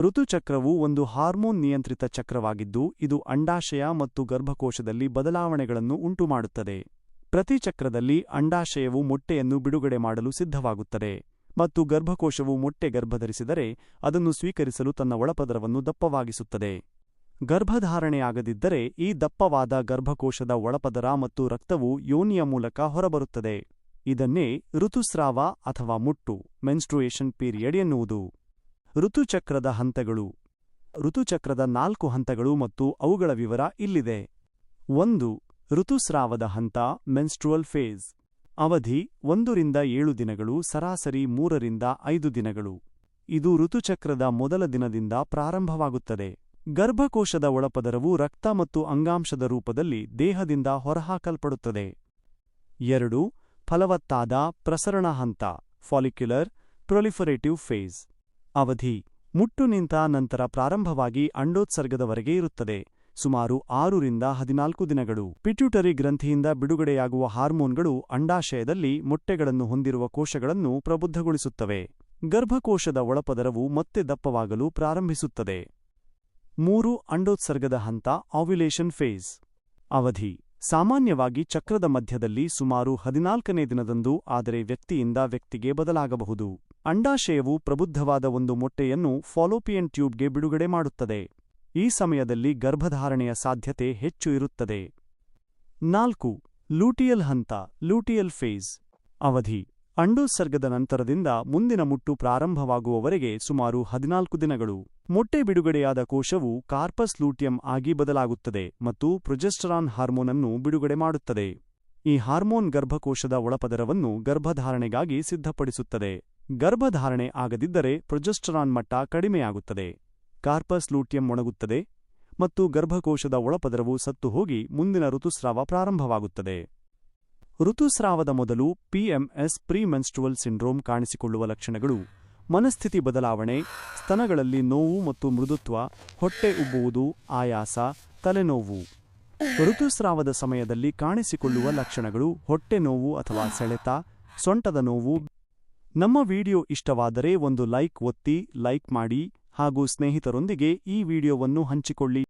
ಋತುಚಕ್ರವು ಒಂದು ಹಾರ್ಮೋನ್ ನಿಯಂತ್ರಿತ ಚಕ್ರವಾಗಿದ್ದು ಇದು ಅಂಡಾಶಯ ಮತ್ತು ಗರ್ಭಕೋಶದಲ್ಲಿ ಬದಲಾವಣೆಗಳನ್ನು ಉಂಟುಮಾಡುತ್ತದೆ. ಪ್ರತಿ ಚಕ್ರದಲ್ಲಿ ಅಂಡಾಶಯವು ಮೊಟ್ಟೆಯನ್ನು ಬಿಡುಗಡೆ ಮಾಡಲು ಸಿದ್ಧವಾಗುತ್ತದೆ ಮತ್ತು ಗರ್ಭಕೋಶವು ಮೊಟ್ಟೆ ಗರ್ಭಧರಿಸಿದರೆ ಅದನ್ನು ಸ್ವೀಕರಿಸಲು ತನ್ನ ಒಳಪದರವನ್ನು ದಪ್ಪವಾಗಿಸುತ್ತದೆ. ಗರ್ಭಧಾರಣೆಯಾಗದಿದ್ದರೆ ಈ ದಪ್ಪವಾದ ಗರ್ಭಕೋಶದ ಒಳಪದರ ಮತ್ತು ರಕ್ತವು ಯೋನಿಯ ಮೂಲಕ ಹೊರಬರುತ್ತದೆ. ಇದನ್ನೇ ಋತುಸ್ರಾವ ಅಥವಾ ಮುಟ್ಟು ಮೆನ್ಸ್ಟ್ರುಯೇಷನ್ ಪೀರಿಯಡ್ ಎನ್ನುವುದು. ಋತುಚಕ್ರದ ಹಂತಗಳು. ಋತುಚಕ್ರದ 4 ಹಂತಗಳು ಮತ್ತು ಅವುಗಳ ವಿವರ ಇಲ್ಲಿದೆ. 1. ಋತುಸ್ರಾವದ ಹಂತ ಮೆನ್ಸ್ಟ್ರುವಲ್ ಫೇಸ್. ಅವಧಿ 1 ರಿಂದ 7 ದಿನಗಳು, ಸರಾಸರಿ 3 ರಿಂದ 5 ದಿನಗಳು. ಇದು ಋತುಚಕ್ರದ ಮೊದಲ ದಿನದಿಂದ ಪ್ರಾರಂಭವಾಗುತ್ತದೆ. ಗರ್ಭಕೋಶದ ಒಳಪದರವು ರಕ್ತ ಮತ್ತು ಅಂಗಾಂಶದ ರೂಪದಲ್ಲಿ ದೇಹದಿಂದ ಹೊರಹಾಕಲ್ಪಡುತ್ತದೆ. 2. ಫಲವತ್ತಾದ ಪ್ರಸರಣ ಹಂತ ಫಾಲಿಕ್ಯುಲರ್ ಪ್ರೊಲಿಫರೇಟಿವ್ ಫೇಸ್. ಅವಧಿ ಮುಟ್ಟು ನಿಂತ ನಂತರ ಪ್ರಾರಂಭವಾಗಿ ಅಂಡೋತ್ಸರ್ಗದವರೆಗೆ ಇರುತ್ತದೆ, ಸುಮಾರು 6 ರಿಂದ 14 ದಿನಗಳು. ಪಿಟ್ಯೂಟರಿ ಗ್ರಂಥಿಯಿಂದ ಬಿಡುಗಡೆಯಾಗುವ ಹಾರ್ಮೋನ್ಗಳು ಅಂಡಾಶಯದಲ್ಲಿ ಮೊಟ್ಟೆಗಳನ್ನು ಹೊಂದಿರುವ ಕೋಶಗಳನ್ನು ಪ್ರಬುದ್ಧಗೊಳಿಸುತ್ತವೆ. ಗರ್ಭಕೋಶದ ಒಳಪದರವು ಮತ್ತೆ ದಪ್ಪವಾಗಲು ಪ್ರಾರಂಭಿಸುತ್ತದೆ. 3. ಅಂಡೋತ್ಸರ್ಗದ ಹಂತ ಆವ್ಯುಲೇಷನ್ ಫೇಸ್. ಅವಧಿ ಸಾಮಾನ್ಯವಾಗಿ ಚಕ್ರದ ಮಧ್ಯದಲ್ಲಿ ಸುಮಾರು 14ನೇ ದಿನದಂದು, ಆದರೆ ವ್ಯಕ್ತಿಯಿಂದ ವ್ಯಕ್ತಿಗೆ ಬದಲಾಗಬಹುದು. ಅಂಡಾಶಯವು ಪ್ರಬುದ್ಧವಾದ ಒಂದು ಮೊಟ್ಟೆಯನ್ನು ಫಾಲೋಪಿಯನ್ ಟ್ಯೂಬ್ಗೆ ಬಿಡುಗಡೆ ಮಾಡುತ್ತದೆ. ಈ ಸಮಯದಲ್ಲಿ ಗರ್ಭಧಾರಣೆಯ ಸಾಧ್ಯತೆ ಹೆಚ್ಚು ಇರುತ್ತದೆ. 4. ಲೂಟಿಯಲ್ ಹಂತ ಲೂಟಿಯಲ್ ಫೇಸ್. ಅವಧಿ ಅಂಡೋತ್ಸರ್ಗದ ನಂತರದಿಂದ ಮುಂದಿನ ಮುಟ್ಟು ಪ್ರಾರಂಭವಾಗುವವರೆಗೆ ಸುಮಾರು 14 ದಿನಗಳು. ಮೊಟ್ಟೆ ಬಿಡುಗಡೆಯಾದ ಕೋಶವು ಕಾರ್ಪಸ್ ಲೂಟಿಯಂ ಆಗಿ ಬದಲಾಗುತ್ತದೆ ಮತ್ತು ಪ್ರೊಜೆಸ್ಟರಾನ್ ಹಾರ್ಮೋನ್ ಅನ್ನು ಬಿಡುಗಡೆ ಮಾಡುತ್ತದೆ. ಈ ಹಾರ್ಮೋನ್ ಗರ್ಭಕೋಶದ ಒಳಪದರವನ್ನು ಗರ್ಭಧಾರಣೆಗಾಗಿ ಸಿದ್ಧಪಡಿಸುತ್ತದೆ. ಗರ್ಭಧಾರಣೆ ಆಗದಿದ್ದರೆ ಪ್ರೊಜೆಸ್ಟರಾನ್ ಮಟ್ಟ ಕಡಿಮೆಯಾಗುತ್ತದೆ, ಕಾರ್ಪಸ್ ಲೂಟಿಯಂ ಒಣಗುತ್ತದೆ ಮತ್ತು ಗರ್ಭಕೋಶದ ಒಳಪದರವು ಸತ್ತು ಹೋಗಿ ಮುಂದಿನ ಋತುಸ್ರಾವ ಪ್ರಾರಂಭವಾಗುತ್ತದೆ. ಋತುಸ್ರಾವದ ಮೊದಲು PMS ಪ್ರೀಮೆನ್ಸ್ಟ್ರುವಲ್ ಸಿಂಡ್ರೋಮ್ ಕಾಣಿಸಿಕೊಳ್ಳುವ ಲಕ್ಷಣಗಳು: ಮನಸ್ಥಿತಿ ಬದಲಾವಣೆ, ಸ್ತನಗಳಲ್ಲಿ ನೋವು ಮತ್ತು ಮೃದುತ್ವ, ಹೊಟ್ಟೆ ಉಬ್ಬುವುದು, ಆಯಾಸ, ತಲೆನೋವು. ಋತುಸ್ರಾವದ ಸಮಯದಲ್ಲಿ ಕಾಣಿಸಿಕೊಳ್ಳುವ ಲಕ್ಷಣಗಳು: ಹೊಟ್ಟೆ ನೋವು ಅಥವಾ ಸೆಳೆತ, ಸೊಂಟದ ನೋವು. ನಮ್ಮ ವಿಡಿಯೋ ಇಷ್ಟವಾದರೆ ಒಂದು ಲೈಕ್ ಒತ್ತಿ, ಲೈಕ್ ಮಾಡಿ ಹಾಗೂ ಸ್ನೇಹಿತರೊಂದಿಗೆ ಈ ವಿಡಿಯೋವನ್ನು ಹಂಚಿಕೊಳ್ಳಿ.